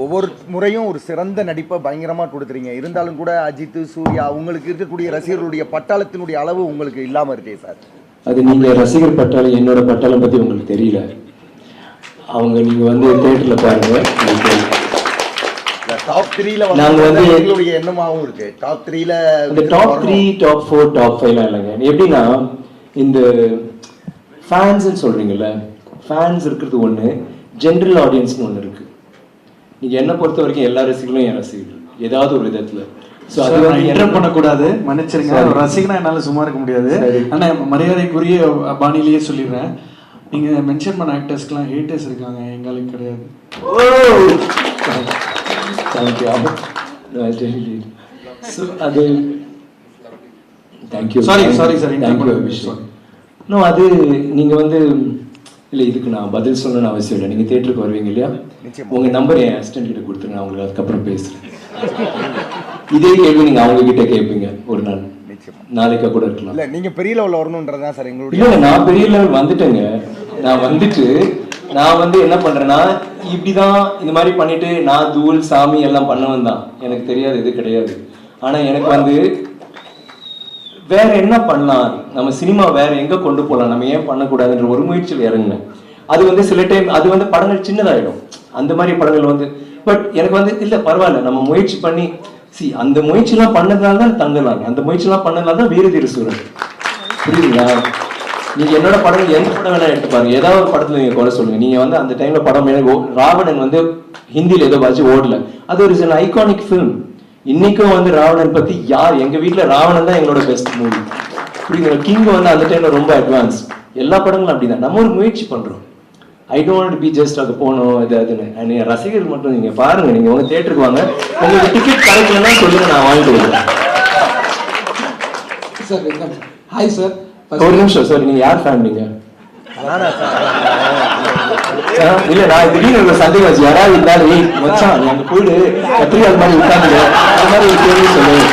ஒவ்வொரு முறையும் ஒரு சிறந்த நடிப்பை பயங்கரமாக கொடுத்துறீங்க. இருந்தாலும் கூட அஜித், சூர்யா உங்களுக்கு இருக்கக்கூடிய ரசிகர்களுடைய பட்டாளத்தினுடைய அளவு உங்களுக்கு இல்லாமல் இருக்கே சார். அது நீங்கள் ரசிகர் பட்டாளம், என்னோட பட்டாளம் பற்றி உங்களுக்கு தெரியல. அவங்க நீங்கள் வந்து தேட்டரில் பாருங்கள். டாப் 3ல நாங்கள் வந்து எங்களுடைய எண்ணமாகவும் இருக்கு. டாப் 3ல இந்த டாப் 3, டாப் 4, டாப் 5லாம் இல்லைங்க. எப்படின்னா இந்த ஃபேன்ஸ்ன்னு சொல்கிறீங்கல்ல, ஃபேன்ஸ் இருக்கிறது ஒன்று, ஜென்ரல் ஆடியன்ஸ்னு ஒன்று இருக்குது. நீங்கள் என்னை பொறுத்த வரைக்கும் எல்லா ரசிகர்களும் என் ரசிகர்கள் ஏதாவது ஒரு விதத்தில். ஸோ அது வந்து என்டர் பண்ணக்கூடாது, மன்னிச்சிருங்க. ரசிகனா என்னால் சும்மா இருக்க முடியாது. ஆனால் மரியாதைக்குரிய பாணியிலேயே சொல்லிடுறேன், நீங்கள் மென்ஷன் பண்ண ஆக்டர்ஸ்க்குலாம் ஹேட்டர்ஸ் இருக்காங்க, எங்களுக்கு கிடையாது. ஸோ அது தேங்க்யூ. Sorry thank you. இன்னும் அது நீங்கள் வந்து இல்லை, இதுக்கு நான் பதில் சொல்லணும்னு அவசியம் இல்லை. நீங்கள் தேட்டருக்கு வருவீங்க இல்லையா, உங்கள் நம்பர் என் அசிஸ்டன்ட் கிட்ட கொடுத்துருங்க, நான் உங்களுக்கு அதுக்கப்புறம் பேசுகிறேன். இதே கேள்வி நீங்கள் அவங்க கிட்ட கேட்பீங்க ஒரு நாள், நாளைக்கா கூட இருக்கலாம். இல்லை, நீங்கள் பெரிய லெவலில் வரணுன்றதா சார் எங்களுடைய. இல்லை, நான் பெரிய லெவல் வந்துட்டேங்க. நான் வந்துட்டு நான் வந்து என்ன பண்ணுறேன்னா, இப்படி தான் இந்த மாதிரி பண்ணிட்டு நான் தூள் சாமி எல்லாம் பண்ணவன் தான். எனக்கு தெரியாது, இது கிடையாது. ஆனால் எனக்கு வந்து வேற என்ன பண்ணலாம், நம்ம சினிமா வேற எங்க கொண்டு போகலாம், நம்ம ஏன் பண்ணக்கூடாதுன்ற ஒரு முயற்சியில் இறங்குனேன். அது வந்து சில டைம் அது வந்து படங்கள் சின்னதாயிடும், அந்த மாதிரி படங்கள் வந்து. பட் எனக்கு வந்து இல்லை பரவாயில்ல, நம்ம முயற்சி பண்ணி அந்த முயற்சிலாம் பண்ணதுனால தான் தங்கலாம், அந்த முயற்சிலாம் பண்ணதுனால தான் வீர தீர சூரன். புரியுதுங்களா? நீங்க என்னோட படங்கள் எந்த படம் வேணா எடுத்து பாருங்க, ஏதாவது ஒரு படத்துல நீங்க கூட சொல்லுங்க. நீங்க வந்து அந்த டைம்ல படம் ராவணன் வந்து ஹிந்தியில ஏதோ வச்சு ஓடல, அது ஒரு ஐகானிக் ஃபிலிம். இன்னைக்கும் வந்து ராவணன் பத்தி யார், எங்க வீட்டுல ராவணன் தான் எங்களோட பெஸ்ட் மூவி. புரியுதுங்களா? கிங் வந்து அந்த டைம்ல ரொம்ப அட்வான்ஸ். எல்லா படங்களும் அப்படிதான், நம்ம ஒரு முயற்சி பண்றோம். ஐ டோன்ட் பி ஜஸ்ட் அது போகணும் இது அதுன்னு. ரசிகர்கள் மட்டும் நீங்க பாருங்க, நீங்க உங்க தியேட்டருக்கு வாங்க, உங்களுக்கு டிக்கெட் கிடைக்கலன்னா சொல்லுங்க, நான் வாங்கி கொடுக்குறேன். Sir hi sir. ஒரு நிமிஷம் சார், நீங்க யார் ஃபேன்? நீங்க இல்ல, நான் திடீர்னு ஒரு சந்தேகம் வச்சு, யாராவது இருந்தாலும் மச்சான் நீ அங்க போயிடு கத்திரிக்காய் மாதிரி உட்காந்துங்க, அந்த மாதிரி ஒரு கேள்வி சொல்லுங்க.